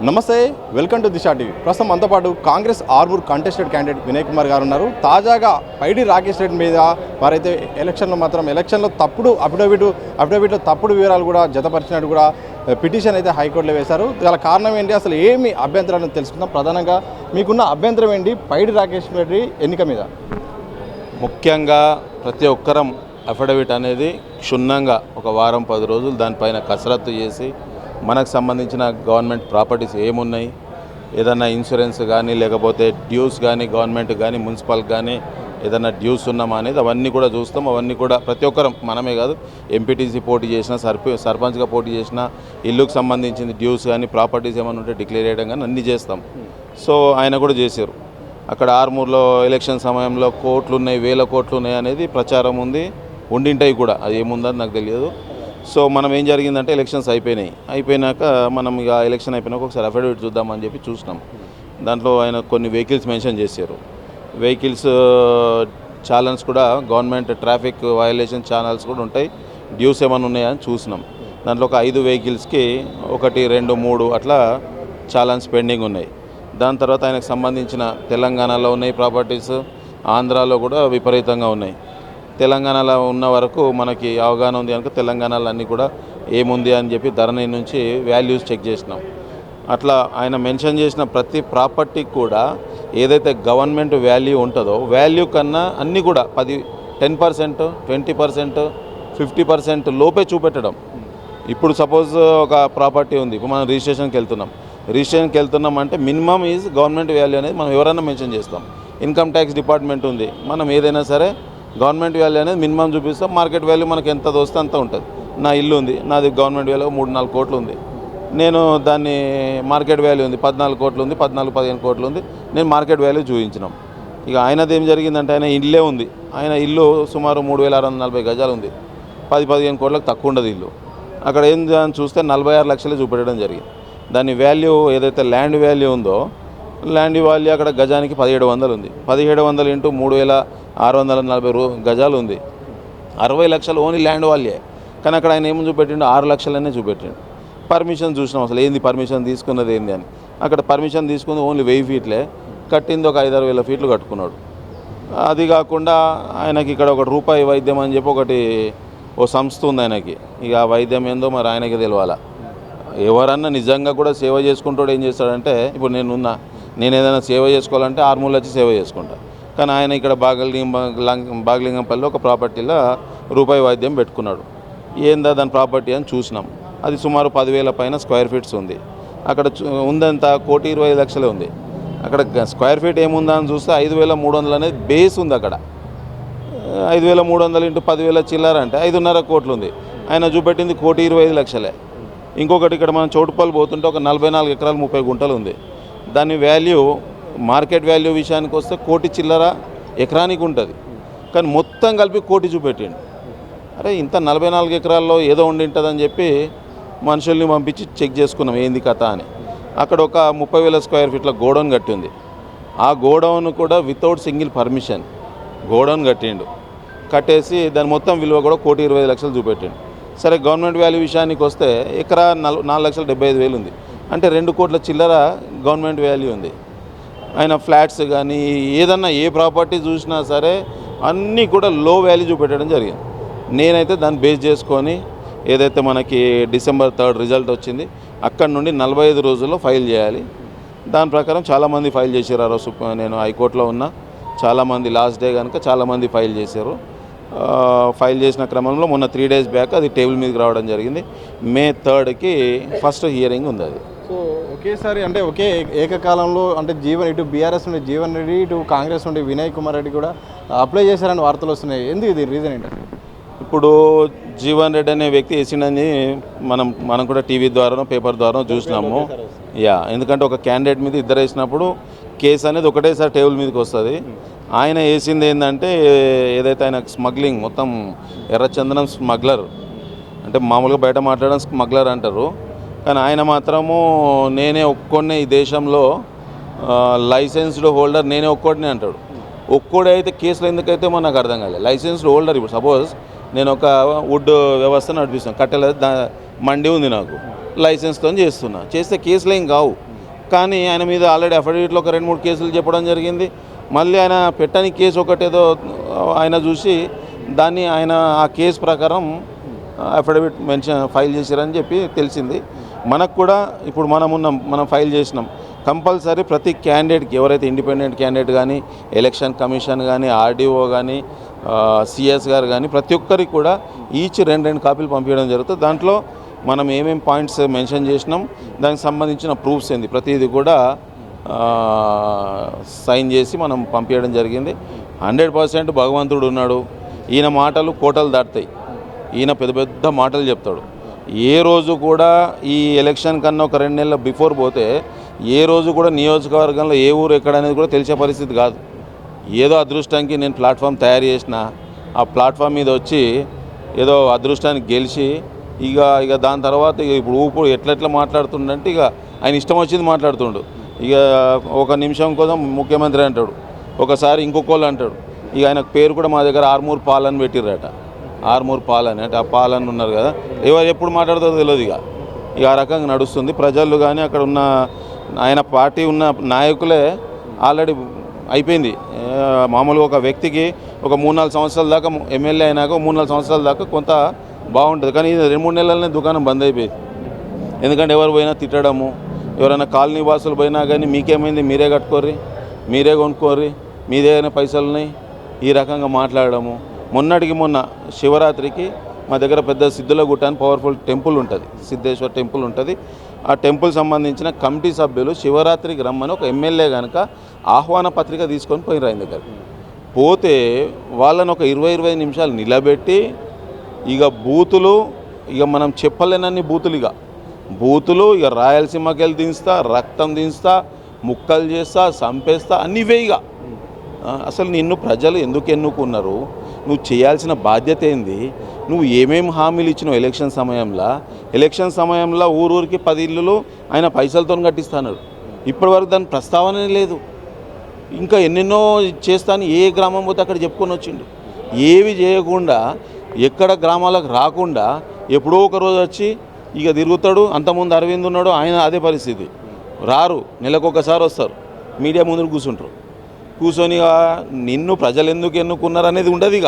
నమస్తే, welcome to Disha TV. ప్రస్తుతం మనతో పాటు కాంగ్రెస్ ఆర్మూర్ కంటెస్టెడ్ క్యాండిడేట్ వినయ్ కుమార్ గారు ఉన్నారు. తాజాగా పైడి రాకేష్ రెడ్డి మీద వారైతే ఎలక్షన్లో తప్పుడు అఫిడవిట్లో తప్పుడు వివరాలు కూడా జతపరిచినట్టు కూడా పిటిషన్ అయితే హైకోర్టులో వేశారు. గల కారణం ఏంటి, అసలు ఏమి అభ్యంతరాలను తెలుసుకుందాం. ప్రధానంగా మీకున్న అభ్యంతరం ఏంటి పైడి రాకేష్ రెడ్డి ఎన్నిక మీద? ముఖ్యంగా ప్రతి ఒక్కరం అఫిడవిట్ అనేది క్షుణ్ణంగా ఒక వారం 10 రోజులు దానిపైన కసరత్తు చేసి మనకు సంబంధించిన గవర్నమెంట్ ప్రాపర్టీస్ ఏమున్నాయి, ఏదన్నా ఇన్సూరెన్స్ కానీ లేకపోతే డ్యూస్ కానీ గవర్నమెంట్ కానీ మున్సిపల్ కానీ ఏదన్నా డ్యూస్ ఉన్నామా అనేది అవన్నీ కూడా చూస్తాం. అవన్నీ కూడా ప్రతి ఒక్కరం, మనమే కాదు, ఎంపీటీసీ పోటీ చేసినా సర్పంచ్గా పోటీ చేసినా ఇల్లుకు సంబంధించిన డ్యూస్ కానీ ప్రాపర్టీస్ ఏమైనా ఉంటే డిక్లేర్ చేయడం కానీ అన్నీ చేస్తాం. సో ఆయన కూడా చేశారు. అక్కడ ఆర్మూర్లో ఎలక్షన్ సమయంలో కోట్లు ఉన్నాయి, 1000 కోట్లు ఉన్నాయి అనేది ప్రచారం ఉంది, ఉండింటాయి కూడా. అది ఏముందని నాకు తెలియదు. సో మనం ఏం జరిగిందంటే ఎలక్షన్స్ అయిపోయినాక మనం ఇక ఎలక్షన్ అయిపోయినాక ఒకసారి అఫిడవిట్ చూద్దామని చెప్పి చూసినాం. దాంట్లో ఆయన కొన్ని వెహికల్స్ మెన్షన్ చేశారు. వెహికల్స్ ఛానల్స్ కూడా గవర్నమెంట్ ట్రాఫిక్ వయలేషన్ ఛానల్స్ కూడా ఉంటాయి, డ్యూస్ ఏమైనా ఉన్నాయని చూసినాం. దాంట్లో ఒక 5 వెహికల్స్కి 1, 2, 3 అట్లా ఛానల్స్ పెండింగ్ ఉన్నాయి. దాని తర్వాత ఆయనకు సంబంధించిన తెలంగాణలో ఉన్నాయి ప్రాపర్టీస్, ఆంధ్రాలో కూడా విపరీతంగా ఉన్నాయి. తెలంగాణలో ఉన్న వరకు మనకి అవగాహన ఉంది కనుక తెలంగాణలో అన్నీ కూడా ఏముంది అని చెప్పి ధరణి నుంచి వాల్యూస్ చెక్ చేసినాం. అట్లా ఆయన మెన్షన్ చేసిన ప్రతి ప్రాపర్టీకి కూడా ఏదైతే గవర్నమెంట్ వాల్యూ ఉంటుందో వాల్యూ కన్నా అన్నీ కూడా 10%, 20%, 50% లోపే చూపెట్టడం. ఇప్పుడు సపోజ్ ఒక ప్రాపర్టీ ఉంది, ఇప్పుడు మనం రిజిస్ట్రేషన్కి వెళ్తున్నాం అంటే మినిమం ఈజ్ గవర్నమెంట్ వాల్యూ అనేది మనం ఎవరైనా మెన్షన్ చేస్తాం. ఇన్కమ్ ట్యాక్స్ డిపార్ట్మెంట్ ఉంది, మనం ఏదైనా సరే గవర్నమెంట్ వాల్యూ అనేది మినిమం చూపిస్తాం. మార్కెట్ వాల్యూ మనకి ఎంత దోస్తే అంత ఉంటుంది. నా ఇల్లు ఉంది, నాది గవర్నమెంట్ వాల్యూ 3-4 కోట్లు ఉంది, నేను దాన్ని మార్కెట్ వాల్యూ ఉంది 14 కోట్లు ఉంది, 14-15 కోట్లు ఉంది, నేను మార్కెట్ వాల్యూ చూపించినాం. ఇక ఆయనది ఏం జరిగిందంటే ఆయన ఇల్లే ఉంది, ఆయన ఇల్లు సుమారు 3640 గజాలు ఉంది, 10-15 కోట్లకు తక్కువ ఉండదు ఇల్లు. అక్కడ ఏం చూస్తే 46 లక్షలే చూపెట్టడం జరిగింది. దాని వాల్యూ ఏదైతే ల్యాండ్ వాల్యూ ఉందో ల్యాండ్ వాల్యూ అక్కడ గజానికి 1700 ఉంది. 1700 ఇంటూ 3640 గజాలు ఉంది, 60 లక్షలు ఓన్లీ ల్యాండ్ వాల్యూ. కానీ అక్కడ ఆయన ఏమని చూపెట్టిండు, 6 లక్షలనే చూపెట్టిండు. పర్మిషన్ చూసినాం, అసలు ఏంది పర్మిషన్ తీసుకున్నది ఏంది అని. అక్కడ పర్మిషన్ తీసుకుంది ఓన్లీ 1000 ఫీట్లే, కట్టింది ఒక 5-6 వేల ఫీట్లు కట్టుకున్నాడు. అది కాకుండా ఆయనకి ఇక్కడ ఒక రూపాయి వైద్యం అని చెప్పి ఓ సంస్థ ఉంది ఆయనకి. ఇక ఆ వైద్యం ఏందో మరి ఆయనకి తెలియాలా. ఎవరన్నా నిజంగా కూడా సేవ చేసుకుంటాడు ఏం చేస్తాడంటే, ఇప్పుడు నేను ఏదైనా సేవ చేసుకోవాలంటే ఆర్మూర్లో వచ్చి సేవ చేసుకుంటా. కానీ ఆయన ఇక్కడ బాగలింగంపల్లిలో ఒక ప్రాపర్టీలో రూపాయి వైద్యం పెట్టుకున్నాడు. ఏందా దాని ప్రాపర్టీ అని చూసినాం. అది సుమారు 10,000 పైన స్క్వేర్ ఫీట్స్ ఉంది. అక్కడ ఉందంతా 1,25,00,000 ఉంది. అక్కడ స్క్వేర్ ఫీట్ ఏముందా అని చూస్తే 5,300 అనేది బేస్ ఉంది. అక్కడ 5,300 ఇంటూ 10,000 చిల్లర అంటే 5.5 కోట్లు ఉంది. ఆయన చూపెట్టింది 1,25,00,000. ఇంకొకటి ఇక్కడ మనం చౌటుపల్లి పోతుంటే ఒక 44 ఎకరాలు 30 గుంటలు ఉంది. దాని వాల్యూ మార్కెట్ వాల్యూ విషయానికి వస్తే 1 కోటి చిల్లర ఎకరానికి ఉంటుంది. కానీ మొత్తం కలిపి 1 కోటి చూపెట్టిండు. అరే ఇంత 44 ఎకరాల్లో ఏదో ఉండి ఉంటుందని చెప్పి మనుషుల్ని పంపించి చెక్ చేసుకున్నాం ఏంది కథ అని. అక్కడ ఒక 30,000 స్క్వేర్ ఫీట్ల గోడౌన్ కట్టి ఉంది. ఆ గోడౌన్ కూడా వితౌట్ సింగిల్ పర్మిషన్ గోడౌన్ కట్టేసి దాని మొత్తం విలువ కూడా 1,20,00,000 చూపెట్టిండు. సరే గవర్నమెంట్ వాల్యూ విషయానికి వస్తే ఎకరా 4,75,000 ఉంది. అంటే 2 కోట్ల చిల్లర గవర్నమెంట్ వాల్యూ ఉంది. ఆయన ఫ్లాట్స్ కానీ ఏదన్నా ఏ ప్రాపర్టీ చూసినా సరే అన్నీ కూడా లో వాల్యూ చూపెట్టడం జరిగింది. నేనైతే దాన్ని బేస్ చేసుకొని ఏదైతే మనకి December 3 రిజల్ట్ వచ్చింది అక్కడ నుండి 45 రోజుల్లో ఫైల్ చేయాలి. దాని ప్రకారం చాలామంది ఫైల్ చేశారు. ఆ రోజు నేను హైకోర్టులో ఉన్నా, చాలామంది లాస్ట్ డే కనుక చాలామంది ఫైల్ చేశారు. ఫైల్ చేసిన క్రమంలో మొన్న 3 డేస్ బ్యాక్ అది టేబుల్ మీదకి రావడం జరిగింది. May 3కి ఫస్ట్ హియరింగ్ ఉంది. అది సో ఒకేసారి అంటే ఏకకాలంలో అంటే ఇటు బీఆర్ఎస్ నుండి జీవన్ రెడ్డి, ఇటు కాంగ్రెస్ నుండి వినయ్ కుమార్ రెడ్డి కూడా అప్లై చేశారని వార్తలు వస్తున్నాయి. ఎందుకు ఇది రీజన్ ఏంటంటే? ఇప్పుడు జీవన్ రెడ్డి అనే వ్యక్తి వేసిండని మనం కూడా టీవీ ద్వారా పేపర్ ద్వారా చూసినాము. ఎందుకంటే ఒక క్యాండిడేట్ మీద ఇద్దరు వేసినప్పుడు కేసు అనేది ఒకటేసారి టేబుల్ మీదకి వస్తుంది. ఆయన వేసింది ఏంటంటే ఏదైతే ఆయన స్మగ్లింగ్ మొత్తం ఎర్రచందనం స్మగ్లర్, అంటే మామూలుగా బయట మాట్లాడడం స్మగ్లర్ అంటారు. కానీ ఆయన మాత్రము నేనే ఒక్కొన్నే ఈ దేశంలో లైసెన్స్డ్ హోల్డర్ నేనే ఒక్కోడిని అంటాడు. ఒక్కోడే అయితే కేసులు ఎందుకైతే నాకు అర్థం కాలేదు. లైసెన్స్డ్ హోల్డర్, ఇప్పుడు సపోజ్ నేను ఒక వుడ్ వ్యవస్థ నడిపిస్తాను, కట్టెల మండి ఉంది నాకు, లైసెన్స్తో చేస్తే కేసులు ఏం కావు. కానీ ఆయన మీద ఆల్రెడీ అఫిడవిట్లో ఒక 2-3 కేసులు చెప్పడం జరిగింది. మళ్ళీ ఆయన పెట్టని కేసు ఒకటేదో ఆయన చూసి దాన్ని ఆయన ఆ కేసు ప్రకారం అఫిడవిట్ ఫైల్ చేశారని చెప్పి తెలిసింది. మనకు కూడా ఇప్పుడు మనం ఫైల్ చేసినాం. కంపల్సరీ ప్రతి క్యాండిడేట్కి ఎవరైతే ఇండిపెండెంట్ క్యాండిడేట్ కానీ, ఎలక్షన్ కమిషన్ కానీ, ఆర్డీఓ కానీ, సిఎస్ గారు కానీ ప్రతి ఒక్కరికి కూడా ఈచ్ 2 కాపీలు పంపించడం జరుగుతుంది. దాంట్లో మనం ఏమేం పాయింట్స్ మెన్షన్ చేసినాం, దానికి సంబంధించిన ప్రూఫ్స్ ఏంది ప్రతిదీ కూడా సైన్ చేసి మనం పంపించడం జరిగింది. 100% భగవంతుడు ఉన్నాడు. ఈయన మాటలు కోటలు దాటుతాయి. ఈయన పెద్ద పెద్ద మాటలు చెప్తాడు. ఏ రోజు కూడా ఈ ఎలక్షన్ కన్నా ఒక 2 నెలల బిఫోర్ పోతే ఏ రోజు కూడా నియోజకవర్గంలో ఏ ఊరు ఎక్కడ అనేది కూడా తెలిసే పరిస్థితి కాదు. ఏదో అదృష్టానికి నేను ప్లాట్ఫామ్ తయారు చేసిన, ఆ ప్లాట్ఫామ్ మీద వచ్చి ఏదో అదృష్టానికి గెలిచి ఇక దాని తర్వాత ఇప్పుడు ఊపు ఎట్లెట్లా మాట్లాడుతుండంటే ఆయన ఇష్టం వచ్చింది మాట్లాడుతుండు. ఒక నిమిషం కోసం ముఖ్యమంత్రి అంటాడు, ఒకసారి ఇంకొకళ్ళు అంటాడు. ఆయనకు పేరు కూడా మా దగ్గర ఆర్మూర్ పాల్ అని పెట్టిర్రట. ఆర్మూర్ పాల్ అని అంటే ఆ పాల్ అని ఉన్నారు కదా, ఎవరు ఎప్పుడు మాట్లాడుతుందో తెలియదు. ఆ రకంగా నడుస్తుంది. ప్రజలు కానీ అక్కడ ఉన్న ఆయన పార్టీ ఉన్న నాయకులే ఆల్రెడీ అయిపోయింది. మామూలుగా ఒక వ్యక్తికి ఒక 3-4 సంవత్సరాల దాకా ఎమ్మెల్యే అయినాక 3-4 సంవత్సరాల దాకా కొంత బాగుంటుంది. కానీ 2-3 నెలలనే దుకాణం బంద్ అయిపోయింది. ఎందుకంటే ఎవరు పోయినా తిట్టడము, ఎవరైనా కాలనీ వాసులు పోయినా కానీ మీకేమైంది, మీరే కట్టుకోర్రి, మీరే కొనుక్కోర్రి, మీదే పైసలున్నాయి, ఈ రకంగా మాట్లాడము. మొన్నటికి మొన్న శివరాత్రికి మా దగ్గర పెద్ద సిద్ధులగుట్ట అని పవర్ఫుల్ టెంపుల్ ఉంటుంది, సిద్ధేశ్వర టెంపుల్ ఉంటుంది. ఆ టెంపుల్ సంబంధించిన కమిటీ సభ్యులు శివరాత్రికి రమ్మని ఒక ఎమ్మెల్యే కనుక ఆహ్వాన పత్రిక తీసుకొని పోయినారు ఆయన దగ్గర. పోతే వాళ్ళని ఒక 20-25 నిమిషాలు నిలబెట్టి బూతులు మనం చెప్పలేనన్ని బూతులు రాయలసీమకి వెళ్ళి దించుతా, రక్తం దించుతా, ముక్కలు చేస్తా, చంపేస్తా అన్నీ అసలు నిన్ను ప్రజలు ఎందుకు ఎన్నుకున్నారు, నువ్వు చేయాల్సిన బాధ్యత ఏంది, నువ్వు ఏమేమి హామీలు ఇచ్చినావు ఎలక్షన్ సమయంలో ఊరూరికి 10 ఇళ్ళు ఆయన పైసలతో కట్టిస్తాడు. ఇప్పటివరకు దాని ప్రస్తావనే లేదు. ఇంకా ఎన్నెన్నో చేస్తాను ఏ గ్రామం పోతే అక్కడ చెప్పుకొని వచ్చిండు. ఏవి చేయకుండా ఎక్కడ గ్రామాలకు రాకుండా ఎప్పుడో ఒక రోజు వచ్చి తిరుగుతాడు. అంతకుముందు అరవింద్ ఉన్నాడు, ఆయన అదే పరిస్థితి. రారు, నెలకొకసారి వస్తారు, మీడియా ముందు కూర్చొని నిన్ను ప్రజలు ఎందుకు ఎన్నుకున్నారు అనేది ఉండదు.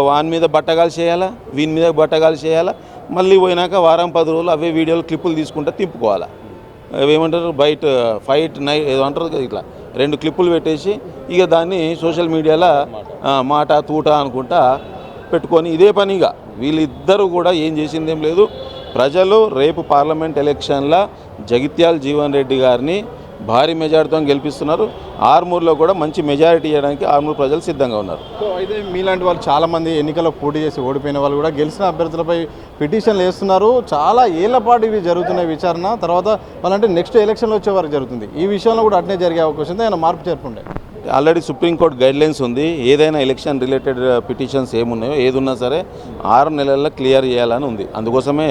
వాని మీద బట్టగాలు చేయాలా, వీని మీద బట్టగాలు చేయాలా, మళ్ళీ పోయినాక వారం 10 రోజులు అవే వీడియోలు క్లిప్పులు తీసుకుంటా తిప్పుకోవాలా. ఏమంటారు బయట ఫైట్ నైట్ ఏదో అంటారు కదా, ఇట్లా 2 క్లిప్పులు పెట్టేసి దాన్ని సోషల్ మీడియాలో మాట తూట అనుకుంటా పెట్టుకొని ఇదే పనిగా వీళ్ళిద్దరూ కూడా ఏం చేసిందేం లేదు. ప్రజలు రేపు పార్లమెంట్ ఎలక్షన్లో జగిత్యాల జీవన్ రెడ్డి గారిని భారీ మెజారిటీతో గెలిపిస్తున్నారు. ఆర్మూర్లో కూడా మంచి మెజారిటీ ఇవ్వడానికి ఆర్మూర్ ప్రజలు సిద్ధంగా ఉన్నారు. సో అయితే మీలాంటి వాళ్ళు చాలామంది ఎన్నికల్లో పోటీ చేసి ఓడిపోయిన వాళ్ళు కూడా గెలిచిన అభ్యర్థులపై పిటిషన్లు వేస్తున్నారు. చాలా ఏళ్ల పాటు ఇవి జరుగుతున్నాయి విచారణ. తర్వాత వాళ్ళంటే నెక్స్ట్ ఎలక్షన్లో వచ్చే వరకు జరుగుతుంది. ఈ విషయంలో కూడా అట్నే జరిగే అవకాశం ఉంది. ఆయన మార్పు చేరుకుంటే ఆల్రెడీ సుప్రీంకోర్టు గైడ్లైన్స్ ఉంది. ఏదైనా ఎలక్షన్ రిలేటెడ్ పిటిషన్స్ ఏమున్నాయో ఏది ఉన్నా సరే 6 నెలల్లో క్లియర్ చేయాలని ఉంది. అందుకోసమే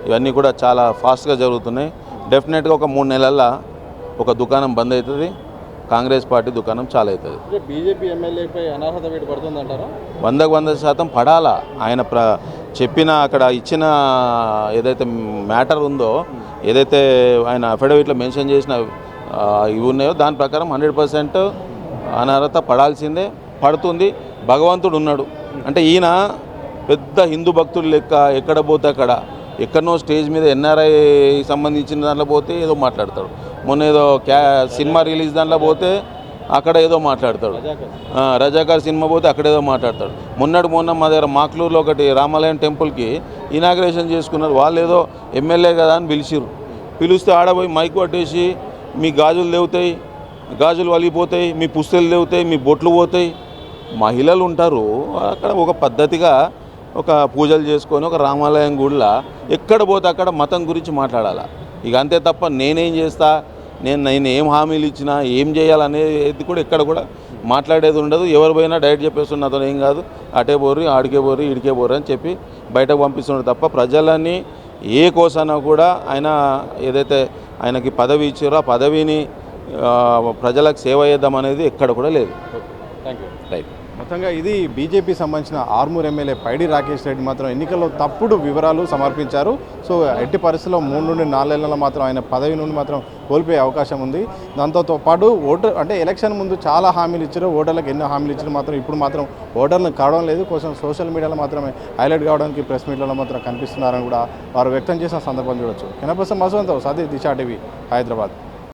ఇవన్నీ కూడా చాలా ఫాస్ట్గా జరుగుతున్నాయి. డెఫినెట్గా ఒక 3 నెలల్లో ఒక దుకాణం బంద్ అవుతుంది, కాంగ్రెస్ పార్టీ దుకాణం చాలా అవుతుంది. బీజేపీ ఎమ్మెల్యేపై అనర్హత వేటు పడుతుంది అంటారా? 100% పడాలా. ఆయన చెప్పిన అక్కడ ఇచ్చిన ఏదైతే మ్యాటర్ ఉందో, ఏదైతే ఆయన అఫిడవిట్లో మెన్షన్ చేసిన ఇవి ఉన్నాయో దాని ప్రకారం 100% అనర్హత పడాల్సిందే, పడుతుంది. భగవంతుడు ఉన్నాడు అంటే ఈయన పెద్ద హిందూ భక్తులు లెక్క ఎక్కడ పోతే అక్కడ ఎక్కడనో స్టేజ్ మీద ఎన్ఆర్ఐ సంబంధించిన దాంట్లో పోతే ఏదో మాట్లాడతాడు. మొన్న ఏదో సినిమా రిలీజ్ దాంట్లో పోతే అక్కడ ఏదో మాట్లాడతాడు. రజాకార్ సినిమా పోతే అక్కడ ఏదో మాట్లాడతాడు. మొన్న మా దగ్గర మాక్లూరులో ఒకటి రామాలయం టెంపుల్కి ఇనాగ్రేషన్ చేసుకున్నారు. వాళ్ళు ఏదో ఎమ్మెల్యే కదా అని పిలిస్తే ఆడపోయి మైక్ పట్టేసి మీ గాజులు లేవుతాయి, గాజులు వలిగిపోతాయి, మీ పుస్తలు లేవుతాయి, మీ బొట్లు పోతాయి. మహిళలు ఉంటారు అక్కడ ఒక పద్ధతిగా ఒక పూజలు చేసుకొని ఒక రామాలయం గుడిలో ఎక్కడ పోతే అక్కడ మతం గురించి మాట్లాడాలి. అంతే తప్ప నేనేం చేస్తా, నేను ఏం హామీలు ఇచ్చినా ఏం చేయాలనేది కూడా ఎక్కడ కూడా మాట్లాడేది ఉండదు. ఎవరు పోయినా డైరెక్ట్ చెప్పేస్తున్న అతను ఏం కాదు, అటే బోర్రి ఆడికే బోర్రి ఇడికే బోర్రి అని చెప్పి బయటకు పంపిస్తున్నాడు తప్ప ప్రజలని ఏ కోసనా కూడా ఆయన ఏదైతే ఆయనకి పదవి ఇచ్చారో ఆ పదవిని ప్రజలకు సేవ చేద్దాం అనేది ఎక్కడ కూడా లేదు. Thank you. రైట్. మొత్తంగా ఇది బీజేపీ సంబంధించిన ఆర్మూర్ ఎమ్మెల్యే పైడి రాకేష్ రెడ్డి మాత్రం ఎన్నికల్లో తప్పుడు వివరాలు సమర్పించారు. సో ఎట్టి పరిస్థితుల్లో 3 నుండి 4 నెలల మాత్రం ఆయన పదవి నుండి మాత్రం కోల్పోయే అవకాశం ఉంది. దాంతో పాటు అంటే ఎలక్షన్ ముందు చాలా హామీలు ఇచ్చారు, ఓటర్లకు ఎన్నో హామీలు ఇచ్చారు, మాత్రం ఇప్పుడు మాత్రం ఓటర్లను కావడం లేదు. కొంచెం సోషల్ మీడియాలో మాత్రమే హైలైట్ కావడానికి ప్రెస్ మీట్లలో మాత్రం కనిపిస్తున్నారని కూడా వారు వ్యక్తం చేసిన సందర్భం చూడొచ్చు. కెనపర్సన్ మసవంతో సది దిశా టీవీ హైదరాబాద్.